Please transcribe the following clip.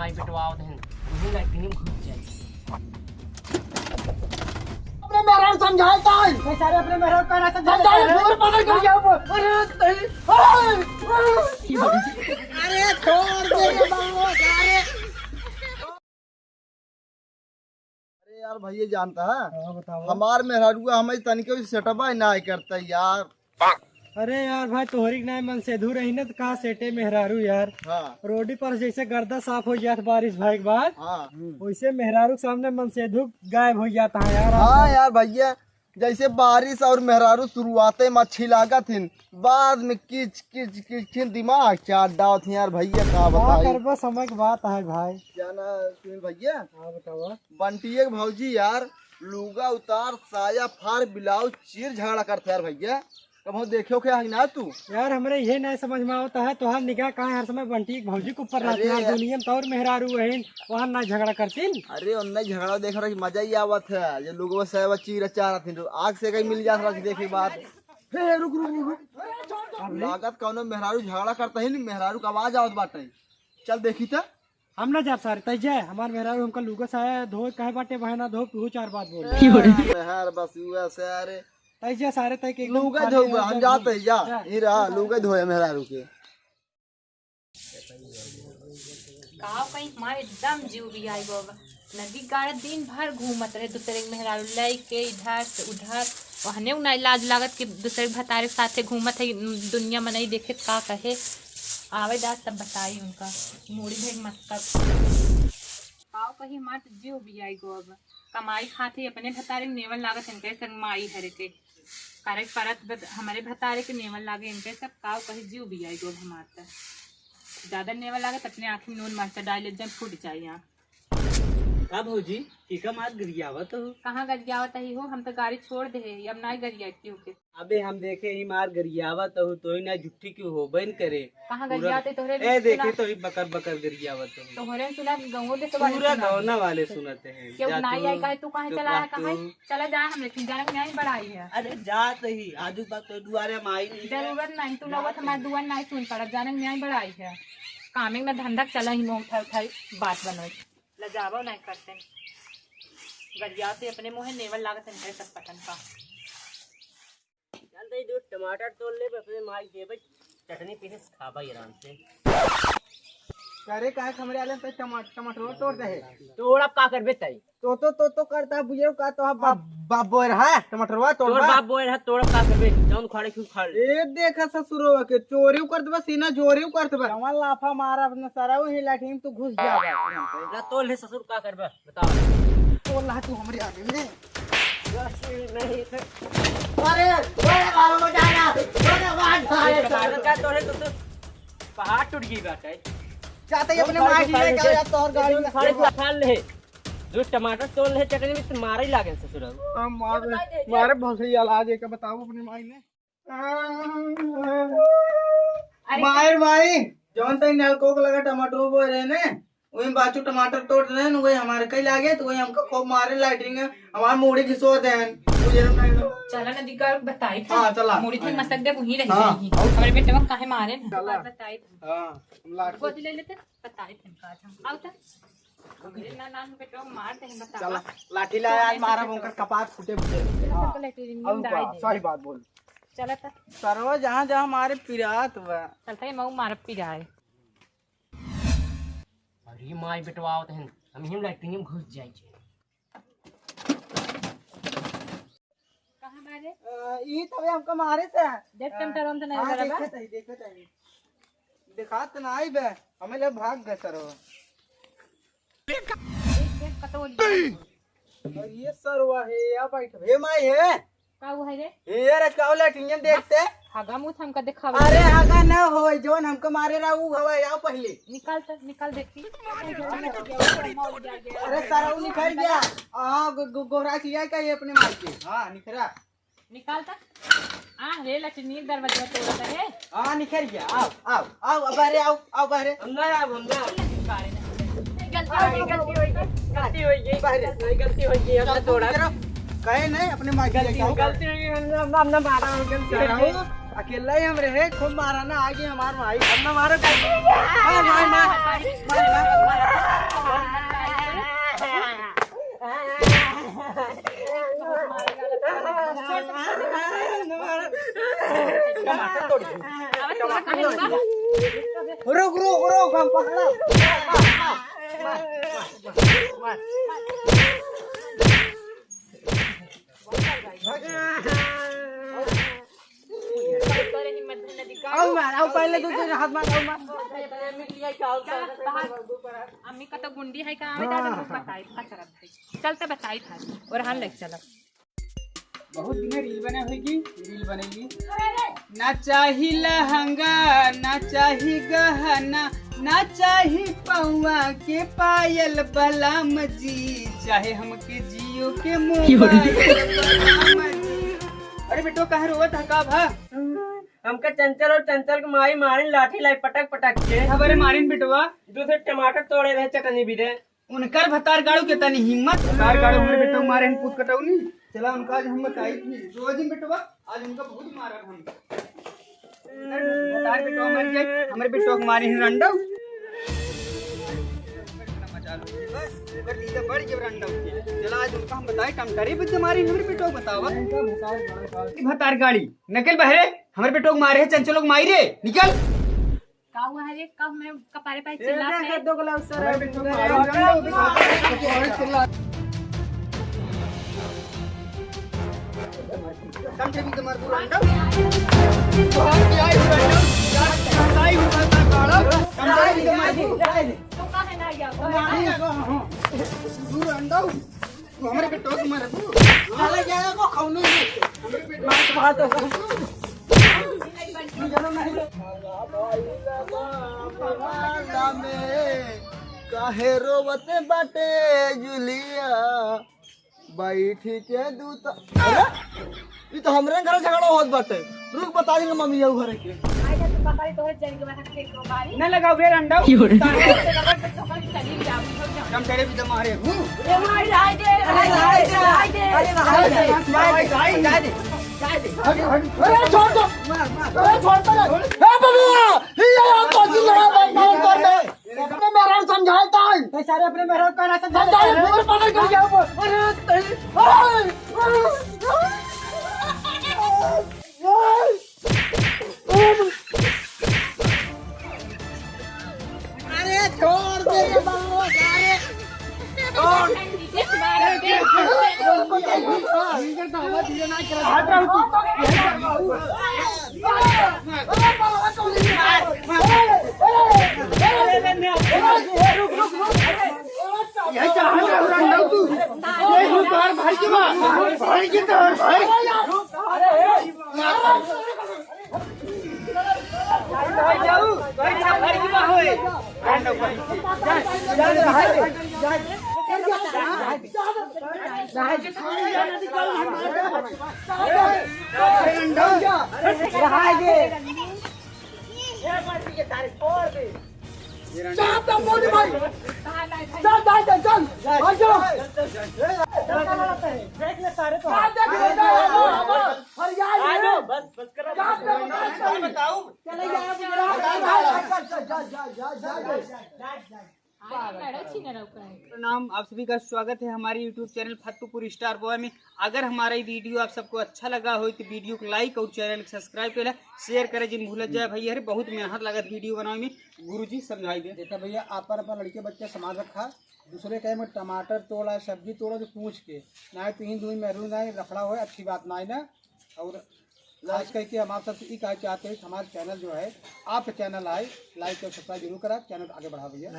माई पिटवाओ then मुझे latrine में घुस जाए। अपने मेहरारू समझाता है बेचारे अपने मेहरारू का ना समझा दूर पकड़ कर जाओ। अरे छोड़ दे बाबू। अरे यार भैया जानता है बताओ। हमार मेहरारू हमें तनिके सेटअप ना करता यार। अरे यार भाई तोहरी ना मन से धू रही ना तो कहा सेटे मेहरारू यार। हाँ रोडी पर जैसे गर्दा साफ हो जाता बारिश भाई के बाद हाँ वैसे मेहरारू के सामने मन से धूप गायब हो जाता है यार। हाँ यार भैया जैसे बारिश और मेहरारू शुरुआते में अच्छी लागत थी बाद में किच किच किच दिमाग चाट डाव थी यार भैया का बताओ। करबो समय की बात है भाई। जाना सुनील भैया हाँ बताओ। बंटिए के भौजी यार लुगा उतार साया फाड़ ब्लाउज चीर झगड़ा करते यार भैया। कब हम देखो क्या है ना तू यार हमरे ये नहीं समझ में आता है तो हर निगाह कहाँ हर समय बंटी भौजी के ऊपर रहती है दुनिया में तो और मेहरारू है वहाँ ना झगड़ा करती। अरे उन्हें झगड़ा देख रहा मजा ही आवत है ये लोगों से चीर चाह रहा थी आग से कहीं मिल जाता देखे बाद फिर रुक रुक रुक लागत कौनो मेहरारू झगड़ा करता ही नहीं मेहरारू का आवाज आवत बाटे चल देखी था हम ना जा सारे तय जय हमार मेहरारू हमका लुगा साया धो कहे बाटे बहना धो तू चार बात बोल मेहर बस वैसे अरे तय जय सारे तय के लुगा धो हम जाते ही जा ही रहा लुगा धोए मेहरारू के गाँव कहीं हमारे एकदम जीव भी आई बाबा नदी गाड़ दिन भर घूमत रहे दूसरे के मेहरारू लई के इधर से उधर वहने उन्हें लाज लागत कि दूसरे भतारे के साथे घूमत है दुनिया में नहीं देखे का कहे आवे दास सब बताई उनका मूड़ी भेग मस्का गाँव कहीं हमारे जीव भी आई गो अब कमाई खाते अपने भतारे के नेवल लागत इनके संग माई हरे के करे परत हमारे भतारे के नेवल लागे इनके सब गाँव कहीं जीव भी आई गो हमारे ज्यादा नेवल लागत अपने आँख में नून मरचा डाल जब फूट जाए यहाँ का भौजी टीका मार गरियावत हो कहाँ गरियावत ही हो हम तो गाड़ी छोड़ दे अब ना गरियाती हो के अबे हम देखे ही मार गरियावत हो तो ही ना झुट्ठी क्यों हो बन करे कहाँ गरियाते तोहरे ए देखे तो ही बकर बकर गरियावत हो तोहरे सुना गाँव दे पूरा गौना वाले सुनते हैं क्यों नहीं आई कहे तू कहाँ चला है कहाँ चला जाए हम लेकिन जाने में नहीं बढ़ाई है अरे जात ही आजू बात तो दुआरे में आई नहीं जरूरत नहीं तू लोग हमारे दुआ नहीं सुन पड़ा जाने में नहीं बढ़ाई है कामिंग में धंधा चला ही मुँह उठा उठाई बात बनोई लजावा नहीं करते गरियाते अपने मुँह नेवल लागत है सब पतन का चल दे दो टमाटर तोड़ ले अपने माई देबे चटनी पीने खाबा आराम से करे काहे हमरे आले पे टमाटर तोड़ दे तोड़ अब का करबे तई तो करता बुझे का तो बाप बोर है टमाटरवा तोड़ बाप बोल है तोड़ अब का करबे जौन खाड़े क्यों खाड़ ए देखा ससुरवा के चोरी कर देबा सीना जोरी कर देबा कमल लाफा मारा अपने सारा वही लाठी में तू घुस जाबा ना तोड़ ले ससुर का करबे बताओ तो ला तू हमरे आगे में नहीं अरे बाबू जाना टमाटर का तोड़े तो पहाड़ टूट गई बाटे चाहते अपने मार के लेके आ तोर गाड़ी में खाड़े खा ले जो टमाटर तोड़ ले चटनी में मारे ही लागे ससुर मारे भोसड़ी इलाज है का बताओ अपनी माई ने मायर भाई जौन तई नलको को लगा टमाटर बो रहे ने वही बाचू टमाटर तोड़ रहे हैं वही हमारे कई लागे तो वही हमको खूब मारे लाइटिंग हमारे मुड़ी घिसो देन चला नदी का बताई था हाँ चला मुड़ी थी मसक दे वही रही हमारे बेटे में काहे मारे ना बताई हां गोद ले लेते बताई थे का हम आओ तो मेरे नाम बेटे मार दे बता चला लाठी लाया आज मारा बोकर कपाट फूटे फूटे सही बात बोल चला था सरवा जहाँ जहाँ हमारे पिरात हुआ चलता है मऊ मार पी रहा है अरे माई पिटवाओ तहन हम हिम लैट्रिन में घुस जाए कहां बारे ई तबे हमको मारे से देख टमटरम तो नहीं बराबर देखत है दिखात नहीं बे हमें ले भाग गए सरवा देख कतोली ये सरवा है या बैठ हे माई है का हुआ है रे ये रचकाव लैट्रिन देखते हगा मुंह हमका दिखावे अरे हगा न होय जोन हमको मारे रहा ऊ हवा या पहले निकाल देखी अरे सारा ऊ निकल गया हां गोरा किया का ये अपने मार के हां निकरा निकाल तक रे लक्ष्मी दरवाजा तोड़ता है हां निकल गया आओ बाहर आओ बाहर अंदर आ बंदा गलती हो गई गलती हो गई हमने तोड़ा कहे नहीं अपने मार के गलती हो गई हम ना मारा गलती अकेला ही हम रहे, खूब मारा ना आगे हमार भाई, अब ना मारो रुक रुक रुक हम पकड़ा आओ पहले तो हाथ मार अम्मी का तो गुंडी है का आवे दादा मुझ बताई खचरत है चलते बताई था और हम लेके चला बहुत दिन रील बना होगी, रील बनेगी। ना चाही लहंगा ना चाही गहना ना चाही पौआ के पायल बलाम जी, चाहे हमके जियो के मोबाइल। अरे बेटो कहाँ रोवत है का भा? हमका चंचल और चंचल के माई मारिन लाठी लाई पटक पटक के खबर मारिन बेटवा, दूसरे टमाटर तोड़े रहे चटनी भी रहे। उनकर भतार गाड़ू के तनी हिम्मत, भतार गाड़ू हमारे बेटो मारे पूत कटौनी। चला उनका आज हम बताई थी दो दिन बेटवा, आज उनका बहुत मारा हम भतार बेटो मर गए, हमारे बेटो को मारे हैं रंडा बढ़ गया रंडा। चला आज उनका हम बताए टमटरे पे मारी हमारे बेटो को बतावा भतार गाड़ी नकल बहरे हमारे बेटो को मारे हैं, चंचलों को मारी रे निकल का हुआ है रे कब मैं कपारे पे चिल्ला है दो ग्लास सर कम से भी तुम्हारे पूरा रंडा बहुत क्या है रंडा साई हुआ था काला कम से भी तुम्हारे तो का है ना गया पूरा रंडा हमारे बेटो को मारे साला जाएगा को खौनी हमारे बेटो को काहे रोवते बाटे जुलिया बैठी के दूत। अरे ये तो हमरे घर झगड़ा होत बाटे, रुक बता देंगे मम्मी जाऊ घरे के आइजा तो कपारे तो जन के बैठा के को बारी न लगाओ रे रंडा चली जाओ हम तेरे भी तुम्हारे हूं ए मार जाए दे अरे छोड़ दो, अरे छोड़ दो, ए बबुआ ये हम तो जी लड़ा बैठ कर दे अपने मेरा समझाता है सारे अपने मेहरा का ना समझा पूरे पकड़ कर जाओ। अरे छोड़ दे बबुआ, अरे प्रणाम, आप सभी का स्वागत है हमारे YouTube चैनल फतुपुर स्टार बॉय में। अगर हमारा ये वीडियो आप सबको अच्छा लगा हो तो वीडियो को लाइक और चैनल को सब्सक्राइब करें, शेयर करें जिन भूल जाए भैया। अरे बहुत मेहनत लगत वीडियो बनाने में, गुरुजी समझाई दे। देखा भैया आप पर लड़के बच्चे सामान रखा, दूसरे कहे में टमाटर तोड़ा सब्जी तोड़ा तो पूछ के ना तो हिंदू मेहरू ना रखड़ा हो, अच्छी बात ना है ना। और लास्ट करके हम आप सबसे ये कहना चाहते हैं हमारा चैनल जो है आप चैनल आए लाइक और सब्सक्राइब जरूर करा, चैनल आगे बढ़ा भैया।